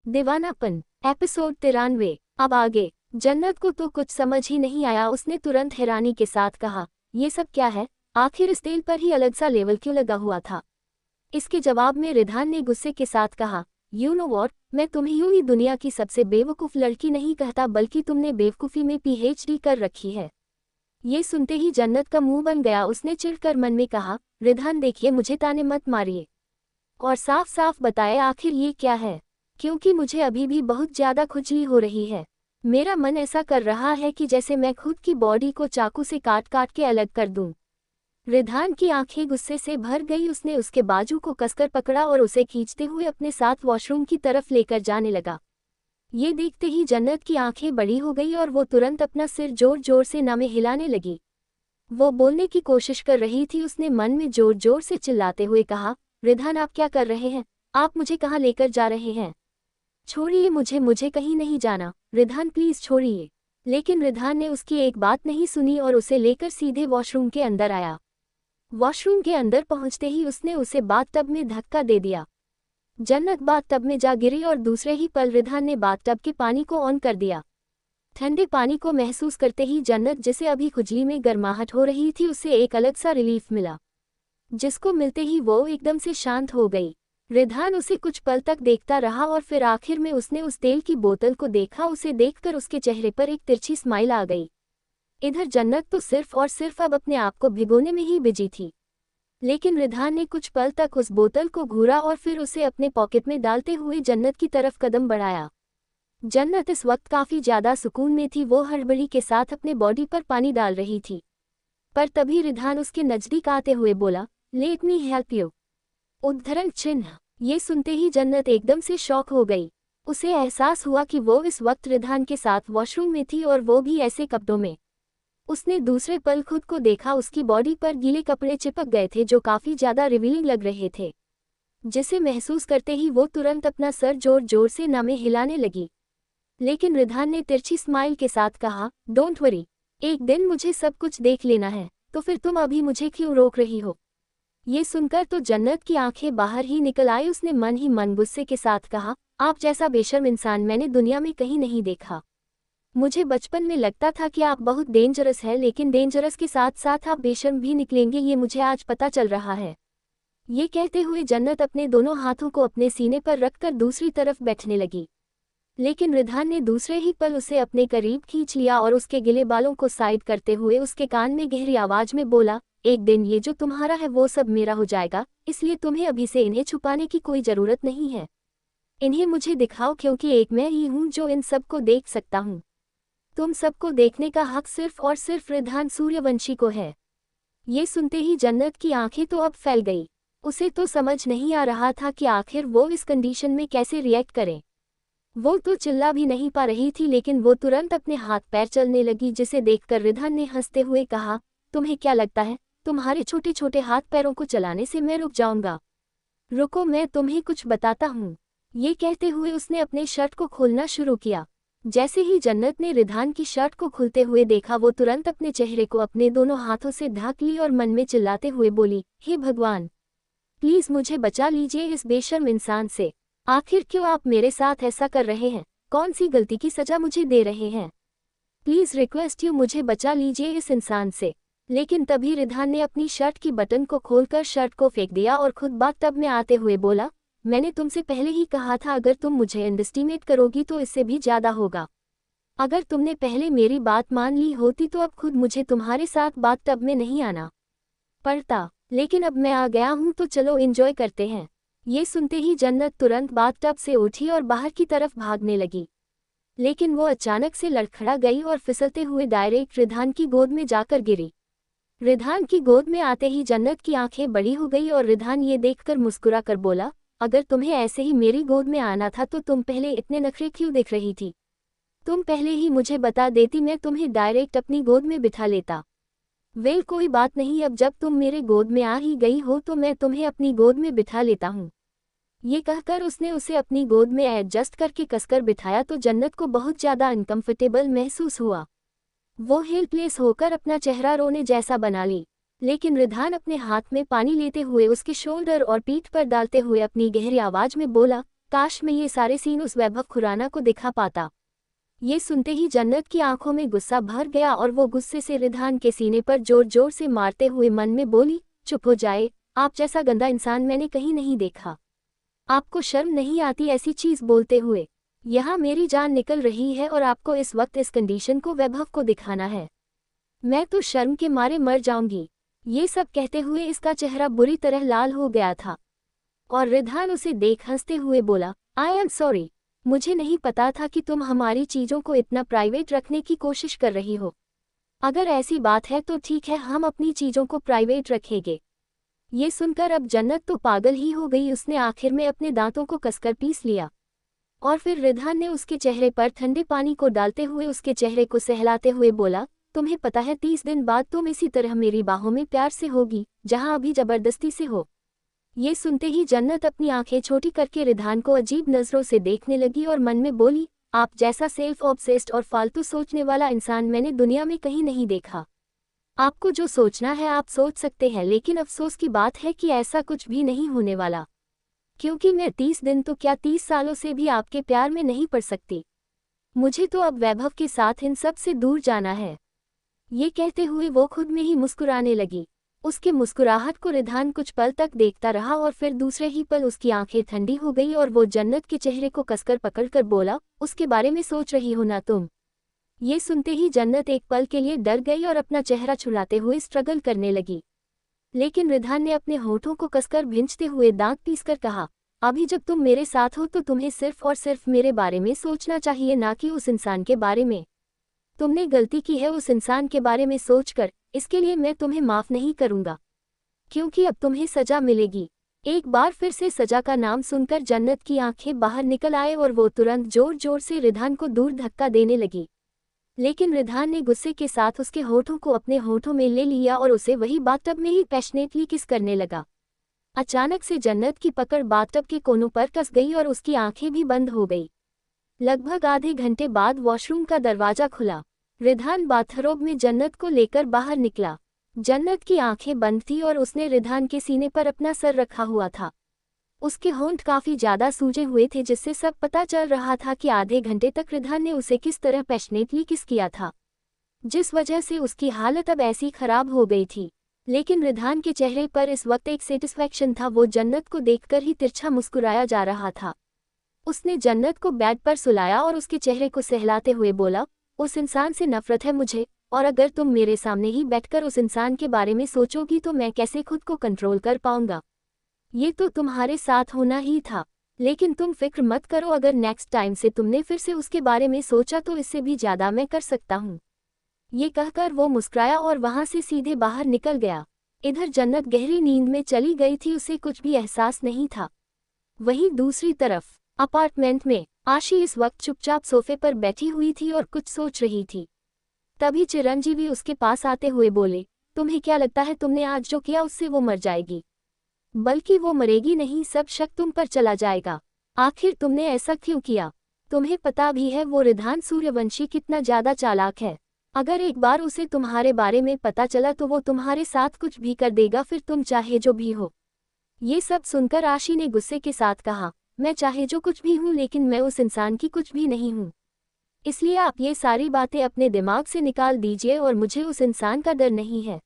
दीवानापन episode 93। अब आगे। जन्नत को तो कुछ समझ ही नहीं आया। उसने तुरंत हैरानी के साथ कहा, ये सब क्या है? आखिर इस तेल पर ही अलग सा लेवल क्यों लगा हुआ था? इसके जवाब में रिधान ने गुस्से के साथ कहा, यू नो वॉट, मैं तुम्हें यूं ही दुनिया की सबसे बेवकूफ़ लड़की नहीं कहता, बल्कि तुमने बेवकूफ़ी में पीएचडी कर रखी है। ये सुनते ही जन्नत का मुंह बन गया। उसने चिढ़कर मन में कहा, रिधान देखिए, मुझे ताने मत मारिए और साफ साफ बताए आखिर ये क्या है, क्योंकि मुझे अभी भी बहुत ज़्यादा खुजली हो रही है। मेरा मन ऐसा कर रहा है कि जैसे मैं खुद की बॉडी को चाकू से काट काट के अलग कर दूं। रिधान की आंखें गुस्से से भर गई। उसने उसके बाजू को कसकर पकड़ा और उसे खींचते हुए अपने साथ वॉशरूम की तरफ लेकर जाने लगा। ये देखते ही जन्नत की आंखें बड़ी हो गई और वो तुरंत अपना सिर जोर जोर से नामे हिलाने लगी। वो बोलने की कोशिश कर रही थी। उसने मन में जोर जोर से चिल्लाते हुए कहा, रिधान आप क्या कर रहे हैं? आप मुझे कहाँ लेकर जा रहे हैं? छोड़िए मुझे, मुझे कहीं नहीं जाना। रिधान प्लीज छोड़िए। लेकिन रिधान ने उसकी एक बात नहीं सुनी और उसे लेकर सीधे वॉशरूम के अंदर आया। वॉशरूम के अंदर पहुंचते ही उसने उसे बाथटब में धक्का दे दिया। जन्नत बाथटब में जा गिरी और दूसरे ही पल रिधान ने बाथटब के पानी को ऑन कर दिया। ठंडे पानी को महसूस करते ही जन्नत, जिसे अभी खुजली में गर्माहट हो रही थी, उसे एक अलग सा रिलीफ मिला, जिसको मिलते ही वो एकदम से शांत हो गई। रिधान उसे कुछ पल तक देखता रहा और फिर आखिर में उसने उस तेल की बोतल को देखा। उसे देखकर उसके चेहरे पर एक तिरछी स्माइल आ गई। इधर जन्नत तो सिर्फ और सिर्फ अब अपने आप को भिगोने में ही बिजी थी। लेकिन रिधान ने कुछ पल तक उस बोतल को घूरा और फिर उसे अपने पॉकेट में डालते हुए जन्नत की तरफ कदम बढ़ाया। जन्नत इस वक्त काफी ज्यादा सुकून में थी। वो हड़बड़ी के साथ अपने बॉडी पर पानी डाल रही थी, पर तभी रिधान उसके नजदीक आते हुए बोला, लेट मी हेल्प यू। उद्धरण चिन्ह। ये सुनते ही जन्नत एकदम से शॉक हो गई। उसे एहसास हुआ कि वो इस वक्त रिधान के साथ वॉशरूम में थी और वो भी ऐसे कपड़ों में। उसने दूसरे पल खुद को देखा। उसकी बॉडी पर गीले कपड़े चिपक गए थे जो काफी ज्यादा रिवीलिंग लग रहे थे, जिसे महसूस करते ही वो तुरंत अपना सर जोर जोर से नामे हिलाने लगी। लेकिन रिधान ने तिरछी स्माइल के साथ कहा, डोंट वरी, एक दिन मुझे सब कुछ देख लेना है, तो फिर तुम अभी मुझे क्यों रोक रही हो? ये सुनकर तो जन्नत की आंखें बाहर ही निकल आई। उसने मन ही मन गुस्से के साथ कहा, आप जैसा बेशर्म इंसान मैंने दुनिया में कहीं नहीं देखा। मुझे बचपन में लगता था कि आप बहुत डेंजरस है, लेकिन डेंजरस के साथ साथ आप बेशर्म भी निकलेंगे, ये मुझे आज पता चल रहा है। ये कहते हुए जन्नत अपने दोनों हाथों को अपने सीने पर रखकर दूसरी तरफ बैठने लगी। लेकिन रिधान ने दूसरे ही पल उसे अपने करीब खींच लिया और उसके गिले बालों को साइड करते हुए उसके कान में गहरी आवाज में बोला, एक दिन ये जो तुम्हारा है वो सब मेरा हो जाएगा, इसलिए तुम्हें अभी से इन्हें छुपाने की कोई जरूरत नहीं है। इन्हें मुझे दिखाओ, क्योंकि एक मैं ही हूँ जो इन सबको देख सकता हूँ। तुम सबको देखने का हक सिर्फ और सिर्फ रिधान सूर्यवंशी को है। ये सुनते ही जन्नत की आंखें तो अब फैल गई। उसे तो समझ नहीं आ रहा था कि आखिर वो इस कंडीशन में कैसे रिएक्ट करे। वो तो चिल्ला भी नहीं पा रही थी, लेकिन वो तुरंत अपने हाथ पैर चलने लगी, जिसे देखकर रिधान ने हंसते हुए कहा, तुम्हें क्या लगता है तुम्हारे छोटे छोटे हाथ पैरों को चलाने से मैं रुक जाऊंगा? रुको, मैं तुम्हें कुछ बताता हूँ। ये कहते हुए उसने अपने शर्ट को खोलना शुरू किया। जैसे ही जन्नत ने रिधान की शर्ट को खुलते हुए देखा, वो तुरंत अपने चेहरे को अपने दोनों हाथों से ढक ली और मन में चिल्लाते हुए बोली, हे भगवान, प्लीज मुझे बचा लीजिए इस बेशर्म इंसान से। आखिर क्यों आप मेरे साथ ऐसा कर रहे हैं? कौन सी गलती की सजा मुझे दे रहे हैं? प्लीज रिक्वेस्ट यू, मुझे बचा लीजिए इस इंसान से। लेकिन तभी रिधान ने अपनी शर्ट की बटन को खोलकर शर्ट को फेंक दिया और खुद बाथटब में आते हुए बोला, मैंने तुमसे पहले ही कहा था, अगर तुम मुझे अंडरएस्टिमेट करोगी तो इससे भी ज्यादा होगा। अगर तुमने पहले मेरी बात मान ली होती तो अब खुद मुझे तुम्हारे साथ बाथटब में नहीं आना पड़ता। लेकिन अब मैं आ गया हूं तो चलो एंजॉय करते हैं। ये सुनते ही जन्नत तुरंत बाथटब से उठी और बाहर की तरफ भागने लगी। लेकिन वो अचानक से लड़खड़ा गई और फिसलते हुए डायरेक्ट रिधान की गोद में जाकर गिरी। रिधान की गोद में आते ही जन्नत की आंखें बड़ी हो गई और रिधान ये देखकर मुस्कुरा कर बोला, अगर तुम्हें ऐसे ही मेरी गोद में आना था तो तुम पहले इतने नखरे क्यों देख रही थी? तुम पहले ही मुझे बता देती, मैं तुम्हें डायरेक्ट अपनी गोद में बिठा लेता। वेल कोई बात नहीं, अब जब तुम मेरे गोद में आ ही गई हो तो मैं तुम्हें अपनी गोद में बिठा लेता हूँ। ये कहकर उसने उसे अपनी गोद में एडजस्ट करके कसकर बिठाया तो जन्नत को बहुत ज़्यादा अनकंफर्टेबल महसूस हुआ। वो हेल्पलेस होकर अपना चेहरा रोने जैसा बना ली। लेकिन रिधान अपने हाथ में पानी लेते हुए उसके शोल्डर और पीठ पर डालते हुए अपनी गहरी आवाज में बोला, काश मैं ये सारे सीन उस वैभव खुराना को दिखा पाता। ये सुनते ही जन्नत की आंखों में गुस्सा भर गया और वो गुस्से से रिधान के सीने पर जोर जोर से मारते हुए मन में बोली, चुप हो जाए, आप जैसा गंदा इंसान मैंने कहीं नहीं देखा। आपको शर्म नहीं आती ऐसी चीज बोलते हुए? यहाँ मेरी जान निकल रही है और आपको इस वक्त इस कंडीशन को वैभव को दिखाना है। मैं तो शर्म के मारे मर जाऊंगी। ये सब कहते हुए इसका चेहरा बुरी तरह लाल हो गया था और रिधान उसे देख हंसते हुए बोला, आई एम सॉरी, मुझे नहीं पता था कि तुम हमारी चीजों को इतना प्राइवेट रखने की कोशिश कर रही हो। अगर ऐसी बात है तो ठीक है, हम अपनी चीजों को प्राइवेट रखेंगे। ये सुनकर अब जन्नत तो पागल ही हो गई। उसने आखिर में अपने दांतों को कसकर पीस लिया और फिर रिधान ने उसके चेहरे पर ठंडे पानी को डालते हुए उसके चेहरे को सहलाते हुए बोला, तुम्हें पता है 30 दिन बाद तुम इसी तरह मेरी बाहों में प्यार से होगी जहां अभी जबरदस्ती से हो। ये सुनते ही जन्नत अपनी आंखें छोटी करके रिधान को अजीब नजरों से देखने लगी और मन में बोली, आप जैसा सेल्फ ऑब्सेस्ड और फालतू सोचने वाला इंसान मैंने दुनिया में कहीं नहीं देखा। आपको जो सोचना है आप सोच सकते हैं, लेकिन अफसोस की बात है कि ऐसा कुछ भी नहीं होने वाला, क्योंकि मैं 30 दिन तो क्या 30 सालों से भी आपके प्यार में नहीं पड़ सकती। मुझे तो अब वैभव के साथ इन सब से दूर जाना है। ये कहते हुए वो खुद में ही मुस्कुराने लगी। उसके मुस्कुराहट को रिधान कुछ पल तक देखता रहा और फिर दूसरे ही पल उसकी आंखें ठंडी हो गई और वो जन्नत के चेहरे को कसकर पकड़कर बोला, उसके बारे में सोच रही हो ना तुम? ये सुनते ही जन्नत एक पल के लिए डर गई और अपना चेहरा छुड़ाते हुए स्ट्रगल करने लगी, लेकिन रिधान ने अपने होठों को कसकर भींचते हुए दांत पीसकर कहा, अभी जब तुम मेरे साथ हो तो तुम्हें सिर्फ और सिर्फ मेरे बारे में सोचना चाहिए, ना कि उस इंसान के बारे में। तुमने गलती की है उस इंसान के बारे में सोचकर, इसके लिए मैं तुम्हें माफ नहीं करूंगा, क्योंकि अब तुम्हें सजा मिलेगी। एक बार फिर से सजा का नाम सुनकर जन्नत की आंखें बाहर निकल आए और वो तुरंत जोर जोर से रिधान को दूर धक्का देने लगी, लेकिन रिधान ने गुस्से के साथ उसके होठों को अपने होठों में ले लिया और उसे वही बाथटब में ही पैशनेटली किस करने लगा। अचानक से जन्नत की पकड़ बाथटब के कोनों पर कस गई और उसकी आंखें भी बंद हो गई। लगभग आधे घंटे बाद वॉशरूम का दरवाजा खुला। रिधान बाथरोब में जन्नत को लेकर बाहर निकला। जन्नत की आंखें बंद थी और उसने रिधान के सीने पर अपना सर रखा हुआ था। उसके होंठ काफी ज्यादा सूजे हुए थे, जिससे सब पता चल रहा था कि आधे घंटे तक रिधान ने उसे किस तरह पैशनेटली किस किया था, जिस वजह से उसकी हालत अब ऐसी खराब हो गई थी। लेकिन रिधान के चेहरे पर इस वक्त एक सेटिस्फैक्शन था। वो जन्नत को देखकर ही तिरछा मुस्कुराया जा रहा था। उसने जन्नत को बेड पर सुलाया और उसके चेहरे को सहलाते हुए बोला, उस इंसान से नफरत है मुझे, और अगर तुम मेरे सामने ही बैठकर उस इंसान के बारे में सोचोगी तो मैं कैसे खुद को कंट्रोल कर पाऊंगा। ये तो तुम्हारे साथ होना ही था, लेकिन तुम फिक्र मत करो, अगर नेक्स्ट टाइम से तुमने फिर से उसके बारे में सोचा तो इससे भी ज्यादा मैं कर सकता हूँ। ये कहकर वो मुस्कुराया और वहां से सीधे बाहर निकल गया। इधर जन्नत गहरी नींद में चली गई थी, उसे कुछ भी एहसास नहीं था। वहीं दूसरी तरफ अपार्टमेंट में आशी इस वक्त चुपचाप सोफे पर बैठी हुई थी और कुछ सोच रही थी। तभी चिरंजीवी उसके पास आते हुए बोले, तुम्हें क्या लगता है तुमने आज जो किया उससे वो मर जाएगी? बल्कि वो मरेगी नहीं, सब शक तुम पर चला जाएगा। आखिर तुमने ऐसा क्यों किया? तुम्हें पता भी है वो रिधान सूर्यवंशी कितना ज्यादा चालाक है। अगर एक बार उसे तुम्हारे बारे में पता चला तो वो तुम्हारे साथ कुछ भी कर देगा, फिर तुम चाहे जो भी हो। ये सब सुनकर आशी ने गुस्से के साथ कहा, मैं चाहे जो कुछ भी हूँ लेकिन मैं उस इंसान की कुछ भी नहीं हूँ। इसलिए आप ये सारी बातें अपने दिमाग से निकाल दीजिए और मुझे उस इंसान का डर नहीं है,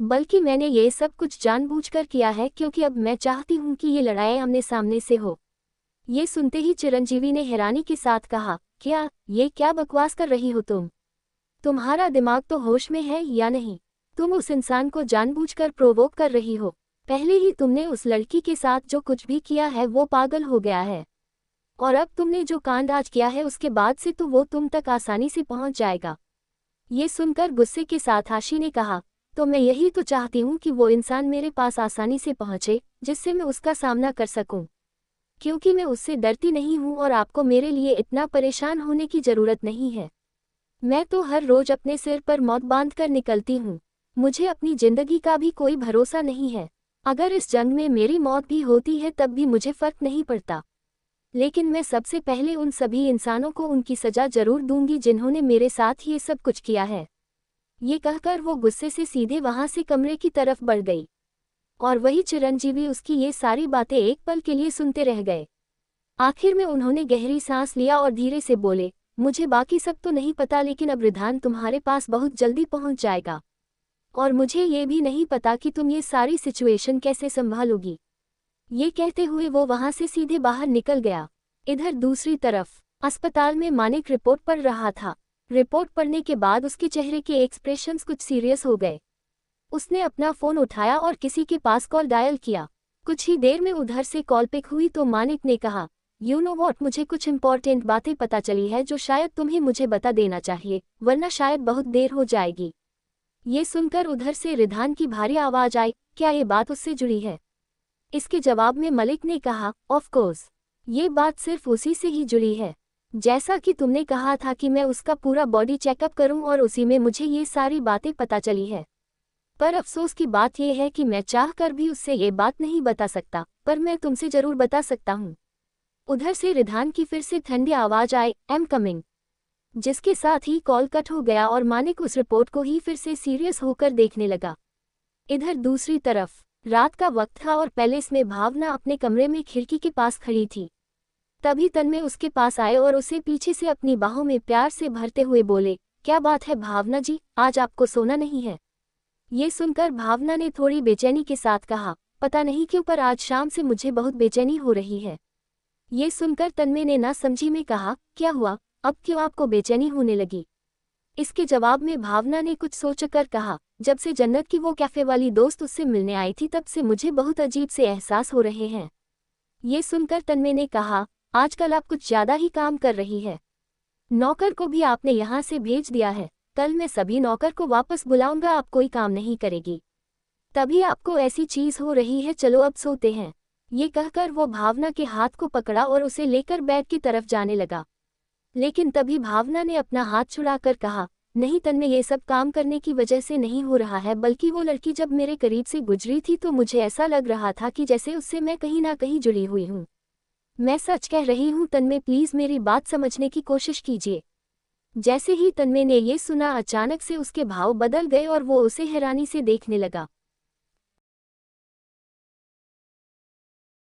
बल्कि मैंने ये सब कुछ जानबूझकर किया है, क्योंकि अब मैं चाहती हूँ कि ये लड़ाई आमने सामने से हो। ये सुनते ही चिरंजीवी ने हैरानी के साथ कहा, ये क्या बकवास कर रही हो तुम? तुम्हारा दिमाग तो होश में है या नहीं? तुम उस इंसान को जानबूझकर प्रोवोक कर रही हो। पहले ही तुमने उस लड़की के साथ जो कुछ भी किया है वो पागल हो गया है, और अब तुमने जो कांड आज किया है उसके बाद से तो वो तुम तक आसानी से पहुंच जाएगा। ये सुनकर गुस्से के साथ आशी ने कहा, तो मैं यही तो चाहती हूँ कि वो इंसान मेरे पास आसानी से पहुंचे, जिससे मैं उसका सामना कर सकूं, क्योंकि मैं उससे डरती नहीं हूँ और आपको मेरे लिए इतना परेशान होने की जरूरत नहीं है। मैं तो हर रोज अपने सिर पर मौत बांध कर निकलती हूँ। मुझे अपनी जिंदगी का भी कोई भरोसा नहीं है। अगर इस जंग में मेरी मौत भी होती है तब भी मुझे फर्क नहीं पड़ता, लेकिन मैं सबसे पहले उन सभी इंसानों को उनकी सजा जरूर दूंगी जिन्होंने मेरे साथ ये सब कुछ किया है। ये कहकर वो गुस्से से सीधे वहां से कमरे की तरफ बढ़ गई, और वही चिरंजीवी उसकी ये सारी बातें एक पल के लिए सुनते रह गए। आखिर में उन्होंने गहरी सांस लिया और धीरे से बोले, मुझे बाकी सब तो नहीं पता लेकिन अब रिधान तुम्हारे पास बहुत जल्दी पहुंच जाएगा। और मुझे ये भी नहीं पता कि तुम ये सारी सिचुएशन कैसे संभालोगी। ये कहते हुए वो वहां से सीधे बाहर निकल गया। इधर दूसरी तरफ अस्पताल में मानिक रिपोर्ट पढ़ रहा था। रिपोर्ट पढ़ने के बाद उसके चेहरे के एक्सप्रेशंस कुछ सीरियस हो गए। उसने अपना फोन उठाया और किसी के पास कॉल डायल किया। कुछ ही देर में उधर से कॉल पिक हुई तो मानिक ने कहा, यू नो वॉट, मुझे कुछ इंपॉर्टेंट बातें पता चली है जो शायद तुम्हें मुझे बता देना चाहिए, वरना शायद बहुत देर हो जाएगी। ये सुनकर उधर से रिधान की भारी आवाज आई, क्या ये बात उससे जुड़ी है? इसके जवाब में मलिक ने कहा, ऑफ कोर्स, ये बात सिर्फ उसी से ही जुड़ी है। जैसा कि तुमने कहा था कि मैं उसका पूरा बॉडी चेकअप करूं और उसी में मुझे ये सारी बातें पता चली है। पर अफसोस की बात यह है कि मैं चाहकर भी उससे ये बात नहीं बता सकता, पर मैं तुमसे जरूर बता सकता हूँ। उधर से रिधान की फिर से ठंडी आवाज आई, एम कमिंग, जिसके साथ ही कॉल कट हो गया और मानिक उस रिपोर्ट को ही फिर से सीरियस होकर देखने लगा। इधर दूसरी तरफ रात का वक्त था और पैलेस में भावना अपने कमरे में खिड़की के पास खड़ी थी। तभी तन्मय उसके पास आए और उसे पीछे से अपनी बाहों में प्यार से भरते हुए बोले, क्या बात है भावना जी, आज आपको सोना नहीं है? ये सुनकर भावना ने थोड़ी बेचैनी के साथ कहा, पता नहीं क्यों पर आज शाम से मुझे बहुत बेचैनी हो रही है। ये सुनकर तन्मय ने ना समझी में कहा, क्या हुआ, अब क्यों आपको बेचैनी होने लगी? इसके जवाब में भावना ने कुछ सोचकर कहा, जब से जन्नत की वो कैफे वाली दोस्त उससे मिलने आई थी तब से मुझे बहुत अजीब से एहसास हो रहे हैं। ये सुनकर तन्मय ने कहा, आजकल आप कुछ ज्यादा ही काम कर रही है। नौकर को भी आपने यहाँ से भेज दिया है, कल मैं सभी नौकर को वापस बुलाऊंगा, आप कोई काम नहीं करेगी, तभी आपको ऐसी चीज हो रही है, चलो अब सोते हैं। ये कहकर वो भावना के हाथ को पकड़ा और उसे लेकर बेड की तरफ जाने लगा। लेकिन तभी भावना ने अपना हाथ छुड़ाकर कहा, नहीं तन्मय, ये सब काम करने की वजह से नहीं हो रहा है, बल्कि वो लड़की जब मेरे करीब से गुजरी थी तो मुझे ऐसा लग रहा था कि जैसे उससे मैं कहीं ना कहीं जुड़ी हुई हूँ। मैं सच कह रही हूँ तन्मय, प्लीज मेरी बात समझने की कोशिश कीजिए। जैसे ही तन्मय ने ये सुना अचानक से उसके भाव बदल गए और वो उसे हैरानी से देखने लगा।